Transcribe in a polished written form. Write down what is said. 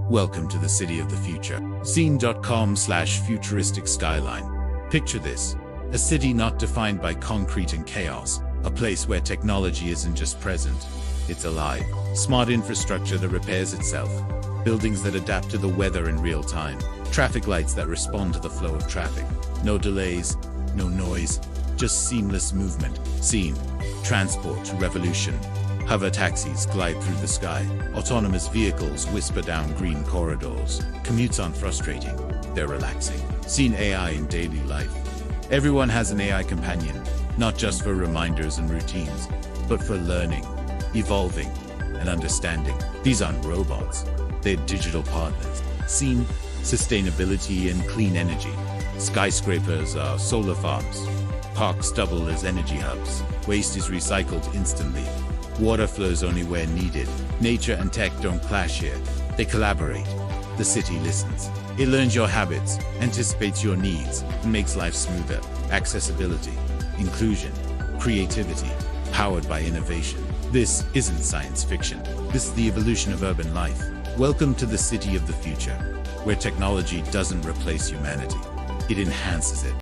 Welcome to the city of the future. Scene.com/futuristic skyline. Picture this, a city not defined by concrete and chaos, a place where technology isn't just present, it's alive. Smart infrastructure that repairs itself, buildings that adapt to the weather in real time, traffic lights that respond to the flow of traffic. No delays, no noise, just seamless movement. Scene, transport revolution. Hover taxis glide through the sky. Autonomous vehicles whisper down green corridors. Commutes aren't frustrating, they're relaxing. Scene, AI in daily life. Everyone has an AI companion, not just for reminders and routines, but for learning, evolving, and understanding. These aren't robots, they're digital partners. Scene, sustainability and clean energy. Skyscrapers are solar farms. Parks double as energy hubs. Waste is recycled instantly. Water flows only where needed. Nature and tech don't clash here. They collaborate. The city listens. It learns your habits, anticipates your needs, and makes life smoother. Accessibility, inclusion, creativity, powered by innovation. This isn't science fiction. This is the evolution of urban life. Welcome to the city of the future, where technology doesn't replace humanity. It enhances it.